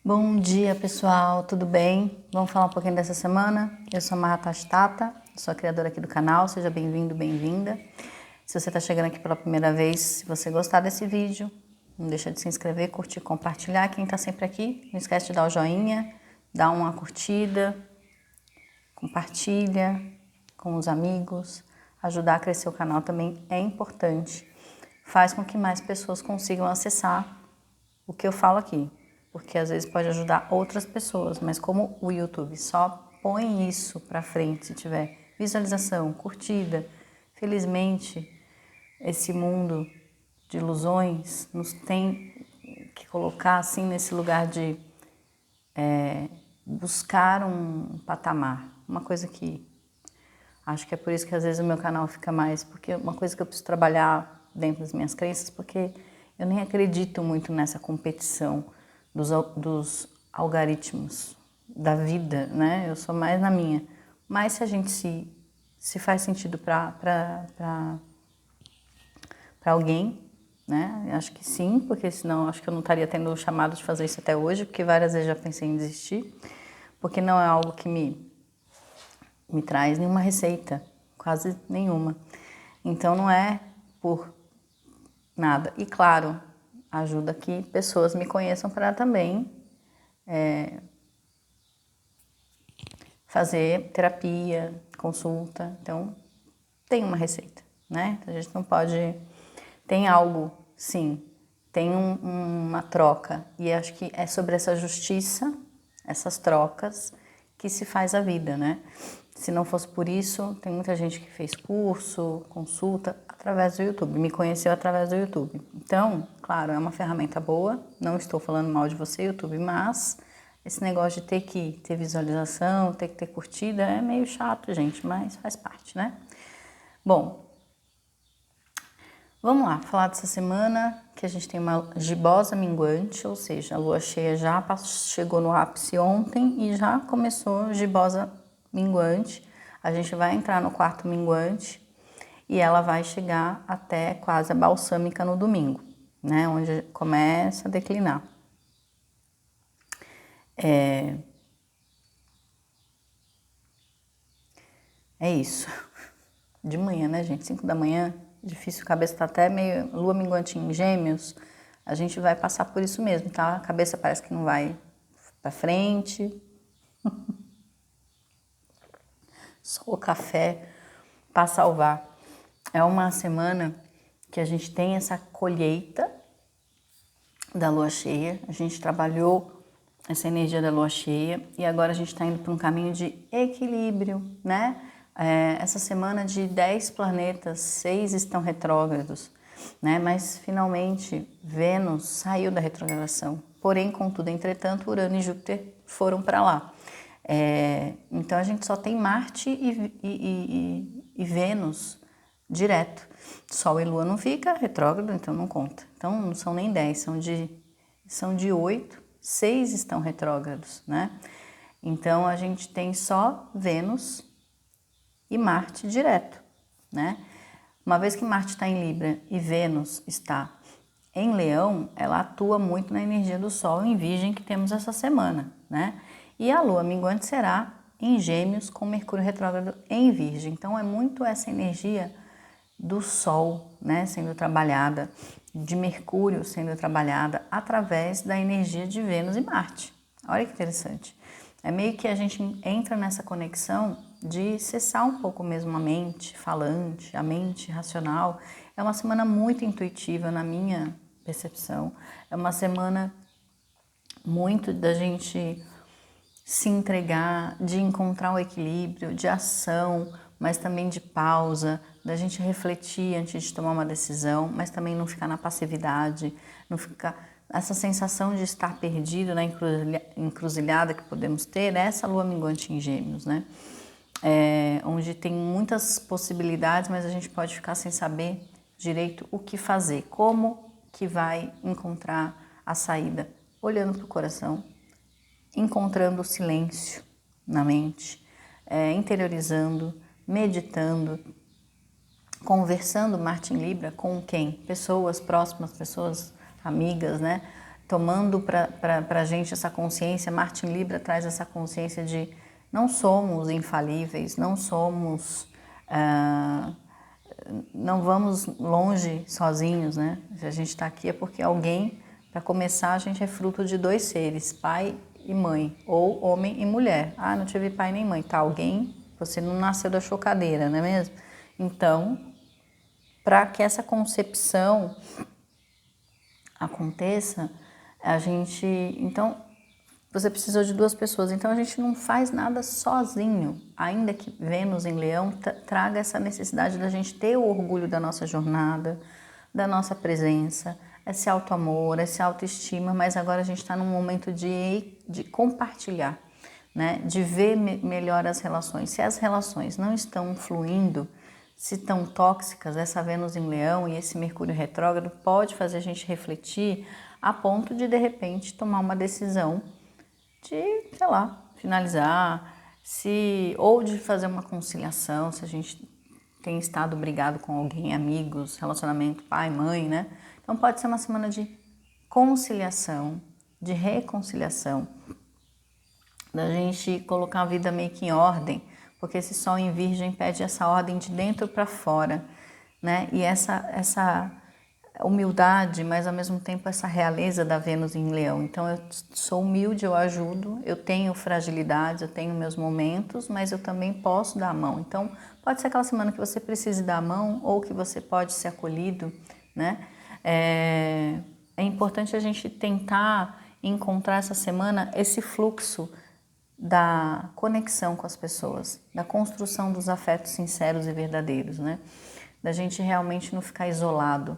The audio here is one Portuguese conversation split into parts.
Bom dia, pessoal, tudo bem? Vamos falar um pouquinho dessa semana? Eu sou a Mahatash Tata, sou a criadora aqui do canal, seja bem-vindo, bem-vinda. Se você está chegando aqui pela primeira vez, se você gostar desse vídeo, não deixa de se inscrever, curtir, compartilhar. Quem está sempre aqui, não esquece de dar o joinha, dar uma curtida, compartilha com os amigos. Ajudar a crescer o canal também é importante. Faz com que mais pessoas consigam acessar o que eu falo aqui, porque às vezes pode ajudar outras pessoas, mas como o YouTube só põe isso pra frente, se tiver visualização, curtida, felizmente esse mundo de ilusões nos tem que colocar assim nesse lugar de buscar um patamar, uma coisa que acho que é por isso que às vezes o meu canal fica mais, porque é uma coisa que eu preciso trabalhar dentro das minhas crenças, porque eu nem acredito muito nessa competição dos algoritmos da vida, né? Eu sou mais na minha. Mas se a gente se faz sentido para alguém, né? Eu acho que sim, porque senão acho que eu não estaria tendo o chamado de fazer isso até hoje, porque várias vezes já pensei em desistir, porque não é algo que me traz nenhuma receita, quase nenhuma. Então não é por nada. E claro, ajuda que pessoas me conheçam para também fazer terapia, consulta. Então tem uma receita, né? A gente não pode... Tem algo, sim, tem uma troca. E acho que é sobre essa justiça, essas trocas, que se faz a vida, né? Se não fosse por isso, tem muita gente que fez curso, consulta, através do YouTube, me conheceu através do YouTube. Então, claro, é uma ferramenta boa, não estou falando mal de você, YouTube, mas esse negócio de ter que ter visualização, ter que ter curtida, é meio chato, gente, mas faz parte, né? Bom, vamos lá, falar dessa semana que a gente tem uma gibosa minguante, ou seja, a lua cheia já chegou no ápice ontem e já começou gibosa minguante. A gente vai entrar no quarto minguante e ela vai chegar até quase a balsâmica no domingo, né, onde começa a declinar. É isso. De manhã, né, gente? 5 da manhã, difícil, a cabeça tá até meio... Lua minguante em Gêmeos, a gente vai passar por isso mesmo, tá? A cabeça parece que não vai pra frente. Só o café para salvar. É uma semana que a gente tem essa colheita da lua cheia. A gente trabalhou essa energia da lua cheia e agora a gente está indo para um caminho de equilíbrio, né? Essa semana de 10 planetas, 6 estão retrógrados, né? Mas finalmente Vênus saiu da retrogradação. Porém, contudo, entretanto, Urano e Júpiter foram para lá. Então a gente só tem Marte e Vênus direto. Sol e Lua não fica retrógrado, então não conta. Então não são nem 10, são de 8, 6 estão retrógrados, né? Então a gente tem só Vênus e Marte direto, né? Uma vez que Marte está em Libra e Vênus está em Leão, ela atua muito na energia do Sol em Virgem que temos essa semana, né? E a Lua minguante será em Gêmeos com Mercúrio retrógrado em Virgem. Então é muito essa energia do Sol, né, sendo trabalhada, de Mercúrio sendo trabalhada através da energia de Vênus e Marte. Olha que interessante. É meio que a gente entra nessa conexão de cessar um pouco mesmo a mente falante, a mente racional. É uma semana muito intuitiva na minha percepção. É uma semana muito da gente se entregar, de encontrar o equilíbrio, de ação, mas também de pausa, da gente refletir antes de tomar uma decisão, mas também não ficar na passividade, não ficar... Essa sensação de estar perdido na encruzilhada que podemos ter, é essa lua minguante em Gêmeos, né? Onde tem muitas possibilidades, mas a gente pode ficar sem saber direito o que fazer, como que vai encontrar a saída, olhando para o coração, encontrando o silêncio na mente, interiorizando, meditando, conversando Marte em Libra com quem? Pessoas próximas, pessoas amigas, né? tomando para a gente essa consciência. Marte em Libra traz essa consciência de não somos infalíveis, não somos, não vamos longe sozinhos, né? Se a gente está aqui é porque alguém, para começar, a gente é fruto de dois seres, pai e mãe, ou homem e mulher. Ah, não tive pai nem mãe, tá? Alguém, você não nasceu da chocadeira, não é mesmo? Então, para que essa concepção aconteça, então, você precisou de duas pessoas, então a gente não faz nada sozinho, ainda que Vênus em Leão traga essa necessidade da gente ter o orgulho da nossa jornada, da nossa presença, esse auto-amor, essa autoestima, mas agora a gente está num momento de compartilhar, né? De ver melhor as relações. Se as relações não estão fluindo, se estão tóxicas, essa Vênus em Leão e esse Mercúrio retrógrado pode fazer a gente refletir a ponto de repente, tomar uma decisão de, sei lá, finalizar, ou de fazer uma conciliação, se a gente tem estado brigado com alguém, amigos, relacionamento, pai, mãe, né? Então pode ser uma semana de conciliação, de reconciliação, da gente colocar a vida meio que em ordem, porque esse Sol em Virgem pede essa ordem de dentro para fora, né? E essa humildade, mas ao mesmo tempo essa realeza da Vênus em Leão. Então eu sou humilde, eu ajudo, eu tenho fragilidades, eu tenho meus momentos, mas eu também posso dar a mão. Então pode ser aquela semana que você precise dar a mão ou que você pode ser acolhido, né? É importante a gente tentar encontrar essa semana esse fluxo da conexão com as pessoas, da construção dos afetos sinceros e verdadeiros, né? Da gente realmente não ficar isolado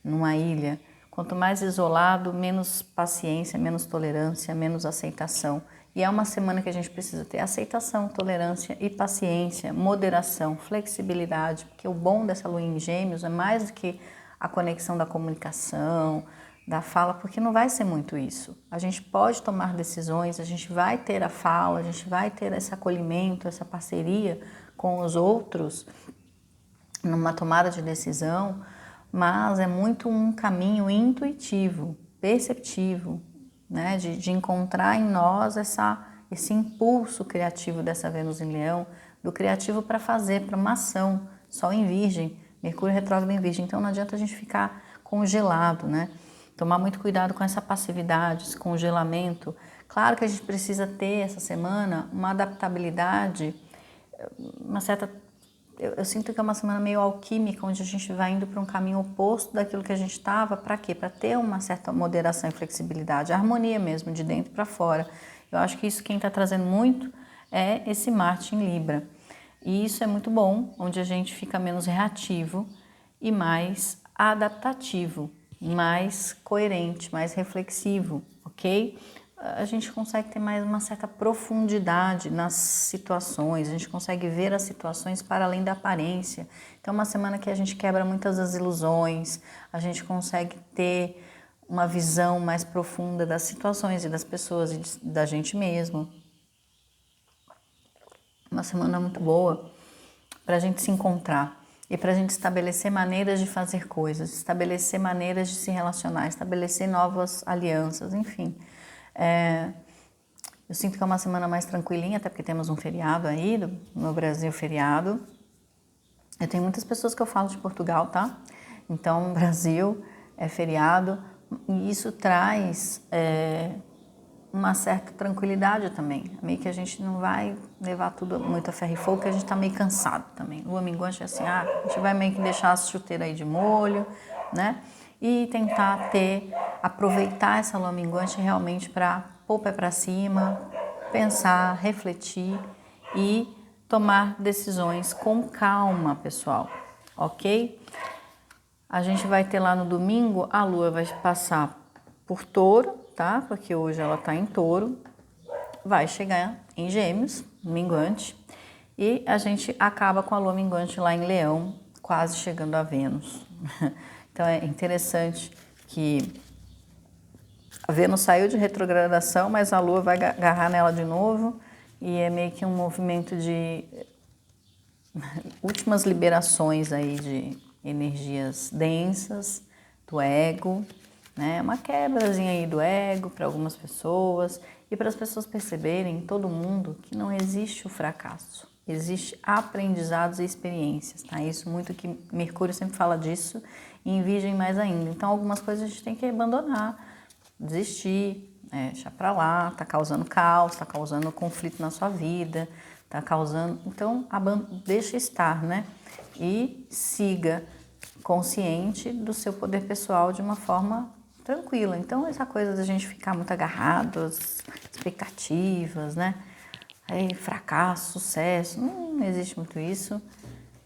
numa ilha. Quanto mais isolado, menos paciência, menos tolerância, menos aceitação. E é uma semana que a gente precisa ter aceitação, tolerância e paciência, moderação, flexibilidade, porque o bom dessa lua em Gêmeos é mais do que a conexão da comunicação, da fala, porque não vai ser muito isso. A gente pode tomar decisões, a gente vai ter a fala, a gente vai ter esse acolhimento, essa parceria com os outros numa tomada de decisão, mas é muito um caminho intuitivo, perceptivo, né? De encontrar em nós esse impulso criativo dessa Vênus em Leão, do criativo para fazer, para uma ação, Sol em Virgem, Mercúrio retrógrado em Virgem. Então não adianta a gente ficar congelado, né? Tomar muito cuidado com essa passividade, esse congelamento. Claro que a gente precisa ter essa semana uma adaptabilidade, uma certa... Eu sinto que é uma semana meio alquímica, onde a gente vai indo para um caminho oposto daquilo que a gente estava. Para quê? Para ter uma certa moderação e flexibilidade, harmonia mesmo, de dentro para fora. Eu acho que isso quem está trazendo muito é esse Marte em Libra. E isso é muito bom, onde a gente fica menos reativo e mais adaptativo, mais coerente, mais reflexivo, ok? A gente consegue ter mais uma certa profundidade nas situações, a gente consegue ver as situações para além da aparência. Então é uma semana que a gente quebra muitas das ilusões, a gente consegue ter uma visão mais profunda das situações e das pessoas e da gente mesmo. Uma semana muito boa para a gente se encontrar e para a gente estabelecer maneiras de fazer coisas, estabelecer maneiras de se relacionar, estabelecer novas alianças, enfim. Eu sinto que é uma semana mais tranquilinha, até porque temos um feriado aí, no Brasil feriado. Eu tenho muitas pessoas que eu falo de Portugal, tá? Então, Brasil é feriado e isso traz uma certa tranquilidade também. Meio que a gente não vai levar tudo muito a ferro e fogo, porque a gente tá meio cansado também. Lua minguante é assim, a gente vai meio que deixar as chuteiras aí de molho, né? E tentar aproveitar essa lua minguante realmente para pôr o pé para cima, pensar, refletir e tomar decisões com calma, pessoal, ok? A gente vai ter lá no domingo, a lua vai passar por Touro, tá? Porque hoje ela tá em Touro, vai chegar em Gêmeos, minguante, e a gente acaba com a lua minguante lá em Leão, quase chegando a Vênus. Então é interessante que a Vênus saiu de retrogradação, mas a lua vai agarrar nela de novo, e é meio que um movimento de últimas liberações aí de energias densas, do ego, né? Uma quebrazinha aí do ego para algumas pessoas e para as pessoas perceberem, todo mundo, que não existe o fracasso. Existe aprendizados e experiências, tá? Isso muito que Mercúrio sempre fala disso e em Virgem mais ainda. Então algumas coisas a gente tem que abandonar, desistir, deixar pra lá, tá causando caos, tá causando conflito na sua vida, tá causando... Então deixa estar, né? E siga consciente do seu poder pessoal de uma forma tranquila. Então essa coisa da gente ficar muito agarrado às expectativas, né? Aí, fracasso, sucesso, não existe muito isso.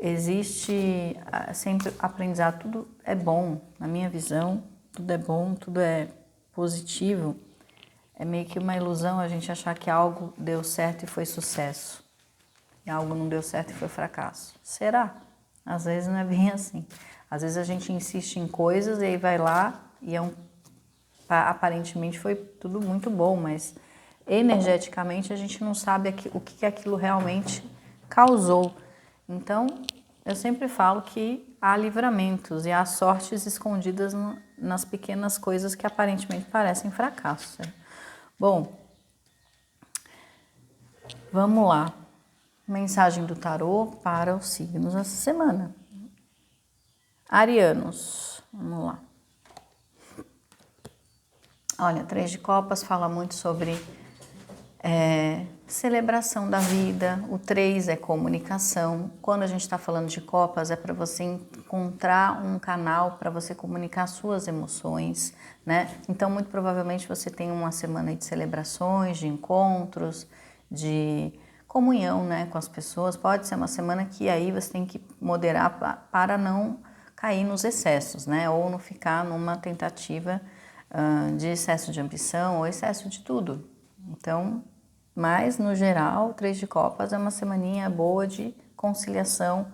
Existe sempre aprendizado, tudo é bom, na minha visão, tudo é bom, tudo é positivo. É meio que uma ilusão a gente achar que algo deu certo e foi sucesso, e algo não deu certo e foi fracasso. Será? Às vezes não é bem assim. Às vezes a gente insiste em coisas e aí vai lá e aparentemente foi tudo muito bom, mas energeticamente a gente não sabe o que aquilo realmente causou. Então, eu sempre falo que há livramentos e há sortes escondidas nas pequenas coisas que aparentemente parecem fracassos. Bom, vamos lá. Mensagem do tarô para os signos essa semana. Arianos, vamos lá. Olha, 3 de Copas fala muito sobre celebração da vida. O 3 é comunicação. Quando a gente está falando de copas, é para você encontrar um canal para você comunicar suas emoções, né? Então, muito provavelmente você tem uma semana de celebrações, de encontros, de comunhão, né, com as pessoas. Pode ser uma semana que aí você tem que moderar para não cair nos excessos, né? Ou não ficar numa tentativa de excesso de ambição ou excesso de tudo. Então, mas no geral, 3 de Copas é uma semaninha boa de conciliação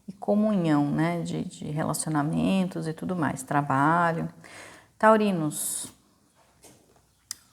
e comunhão, né? De relacionamentos e tudo mais, trabalho. Taurinos,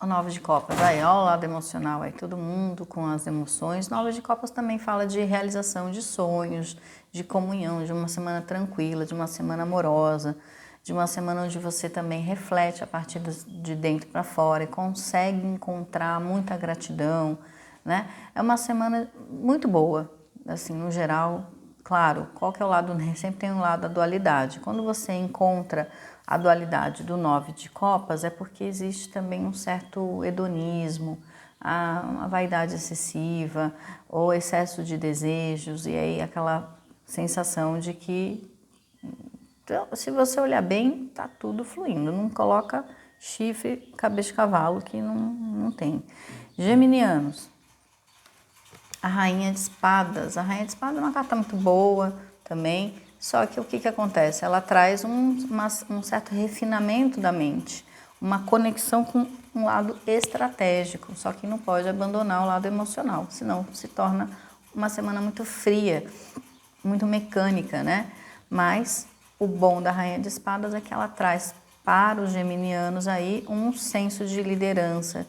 o 9 de Copas, aí ó, o lado emocional, aí todo mundo com as emoções. 9 de Copas também fala de realização de sonhos, de comunhão, de uma semana tranquila, de uma semana amorosa, de uma semana onde você também reflete a partir de dentro para fora e consegue encontrar muita gratidão, né? É uma semana muito boa, assim, no geral. Claro, qual que é o lado? Sempre tem um lado da dualidade. Quando você encontra a dualidade do 9 de Copas, é porque existe também um certo hedonismo, uma vaidade excessiva, ou excesso de desejos, e aí aquela sensação de que, então, se você olhar bem, tá tudo fluindo. Não coloca chifre, cabeça de cavalo, que não tem. Geminianos. A Rainha de Espadas. A Rainha de Espadas é uma carta muito boa também, só que o que acontece? Ela traz um certo refinamento da mente, uma conexão com um lado estratégico, só que não pode abandonar o lado emocional, senão se torna uma semana muito fria, muito mecânica, né? Mas o bom da Rainha de Espadas é que ela traz para os geminianos aí um senso de liderança,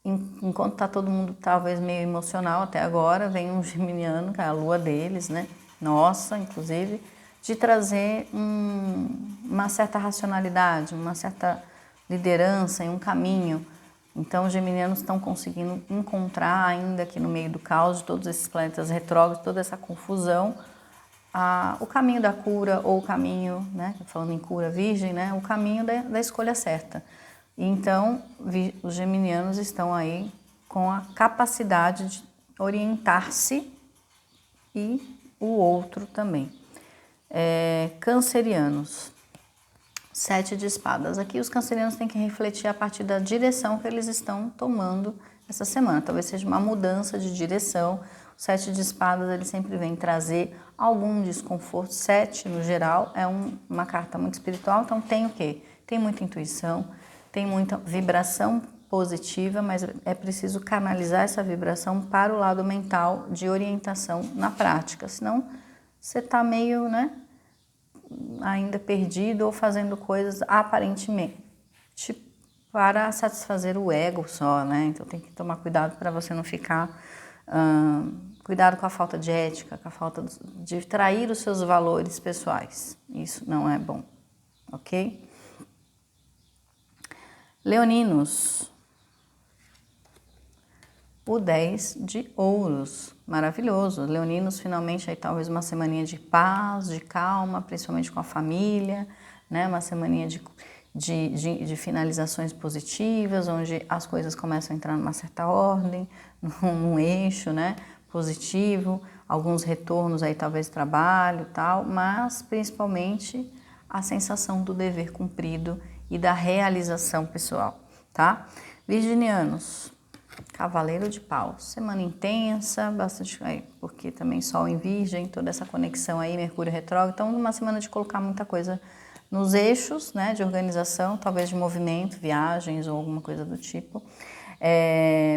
enquanto tá todo mundo talvez meio emocional até agora, vem um geminiano, que é a lua deles, né? Nossa, inclusive, de trazer uma certa racionalidade, uma certa liderança em um caminho. Então, os geminianos estão conseguindo encontrar, ainda aqui no meio do caos de todos esses planetas retrógrados, toda essa confusão, o caminho da cura, ou o caminho, né, falando em cura virgem, né, o caminho da escolha certa. Então, os geminianos estão aí com a capacidade de orientar-se e o outro também. Cancerianos, 7 de espadas. Aqui os cancerianos têm que refletir a partir da direção que eles estão tomando essa semana. Talvez seja uma mudança de direção. O 7 de espadas, ele sempre vem trazer algum desconforto. 7, no geral, é uma carta muito espiritual, então tem o quê? Tem muita intuição, tem muita vibração positiva, mas é preciso canalizar essa vibração para o lado mental de orientação na prática, senão você está meio, né, ainda perdido ou fazendo coisas aparentemente para satisfazer o ego só, né? Então tem que tomar cuidado para você não ficar... cuidado com a falta de ética, com a falta de trair os seus valores pessoais. Isso não é bom, ok? Leoninos, o 10 de ouros, maravilhoso. Leoninos, finalmente, aí talvez uma semaninha de paz, de calma, principalmente com a família, né? Uma semaninha de finalizações positivas, onde as coisas começam a entrar numa certa ordem, num eixo, né? Positivo, alguns retornos aí, talvez trabalho e tal, mas principalmente a sensação do dever cumprido e da realização pessoal, tá? Virginianos, Cavaleiro de Paus, semana intensa, bastante, porque também Sol em Virgem, toda essa conexão aí, Mercúrio retrógrado, então uma semana de colocar muita coisa nos eixos, né, de organização, talvez de movimento, viagens ou alguma coisa do tipo.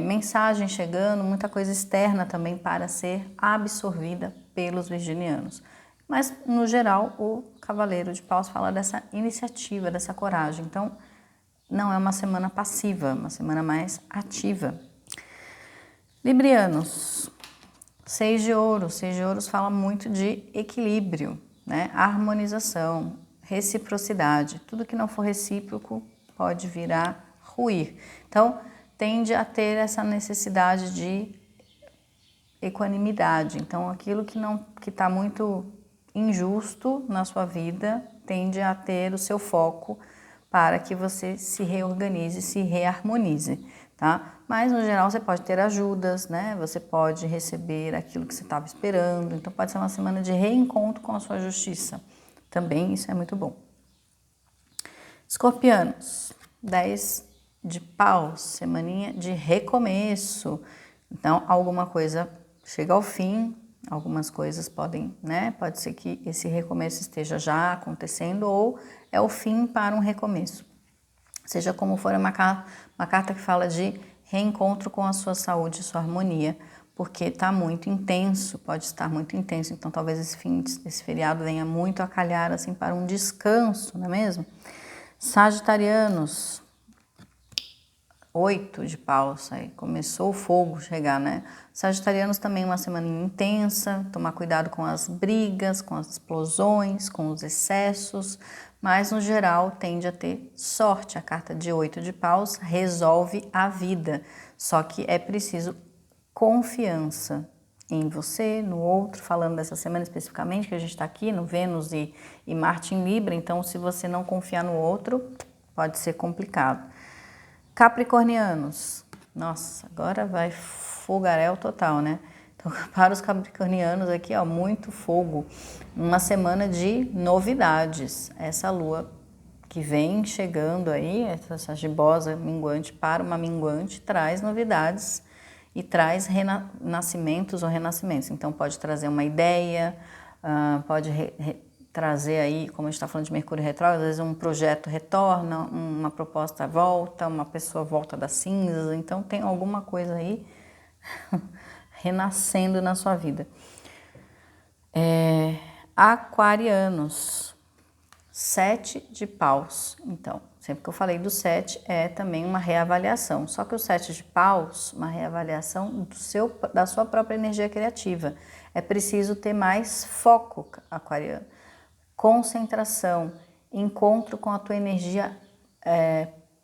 Mensagem chegando, muita coisa externa também para ser absorvida pelos virginianos. Mas, no geral, o Cavaleiro de Paus fala dessa iniciativa, dessa coragem. Então, não é uma semana passiva, uma semana mais ativa. Librianos, 6 de ouros. 6 de ouros fala muito de equilíbrio, né? Harmonização, reciprocidade. Tudo que não for recíproco pode vir a ruir. Então, tende a ter essa necessidade de equanimidade. Então, aquilo que está muito injusto na sua vida tende a ter o seu foco para que você se reorganize, se reharmonize, tá? Mas, no geral, você pode ter ajudas, né? Você pode receber aquilo que você estava esperando. Então, pode ser uma semana de reencontro com a sua justiça. Também isso é muito bom. Escorpianos, 10 de paus, semaninha de recomeço. Então, alguma coisa chega ao fim, algumas coisas podem, né? Pode ser que esse recomeço esteja já acontecendo ou é o fim para um recomeço. Seja como for, é uma carta que fala de reencontro com a sua saúde e sua harmonia, porque está muito intenso, pode estar muito intenso. Então, talvez esse feriado venha muito a calhar assim para um descanso, não é mesmo? Sagitarianos, 8 de paus, aí começou o fogo chegar, né? Sagitarianos também uma semana intensa, tomar cuidado com as brigas, com as explosões, com os excessos, mas no geral tende a ter sorte. A carta de 8 de paus resolve a vida, só que é preciso confiança em você, no outro, falando dessa semana especificamente, que a gente está aqui no Vênus e Marte em Libra, então se você não confiar no outro, pode ser complicado. Capricornianos, nossa, agora vai fogaréu total, né? Então, para os capricornianos aqui, ó, muito fogo, uma semana de novidades. Essa lua que vem chegando aí, essa gibosa minguante para uma minguante, traz novidades e traz renascimentos ou renascimentos. Então, pode trazer uma ideia, pode trazer aí, como a gente está falando de Mercúrio retrógrado, às vezes um projeto retorna, uma proposta volta, uma pessoa volta das cinzas, então tem alguma coisa aí renascendo na sua vida. Aquarianos, 7 de paus. Então, sempre que eu falei do 7 é também uma reavaliação, só que o 7 de paus, uma reavaliação da sua própria energia criativa. É preciso ter mais foco, aquariano. Concentração, encontro com a tua energia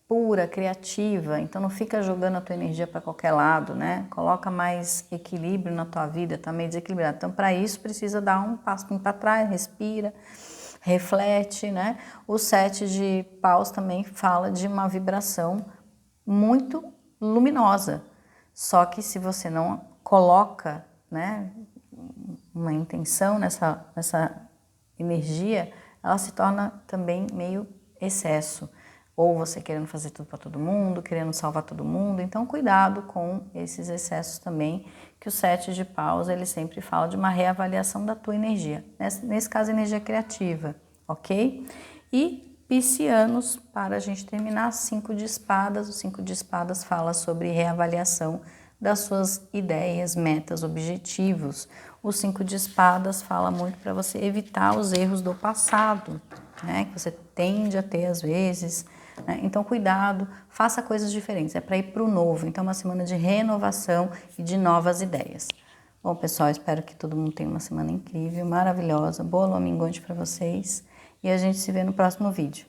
pura, criativa. Então não fica jogando a tua energia para qualquer lado, né? Coloca mais equilíbrio na tua vida, tá meio desequilibrado. Então para isso precisa dar um passinho para trás, respira, reflete, né? O 7 de paus também fala de uma vibração muito luminosa. Só que se você não coloca, né, uma intenção nessa energia, ela se torna também meio excesso. Ou você querendo fazer tudo para todo mundo, querendo salvar todo mundo. Então, cuidado com esses excessos também, que o 7 de paus, ele sempre fala de uma reavaliação da tua energia. Nesse caso, energia criativa, ok? E Piscianos, para a gente terminar, 5 de espadas. O 5 de espadas fala sobre reavaliação das suas ideias, metas, objetivos. O 5 de espadas fala muito para você evitar os erros do passado, né, que você tende a ter às vezes, né? Então cuidado, faça coisas diferentes, é para ir para o novo. Então uma semana de renovação e de novas ideias. Bom, pessoal, espero que todo mundo tenha uma semana incrível, maravilhosa, boa lua minguante para vocês e a gente se vê no próximo vídeo.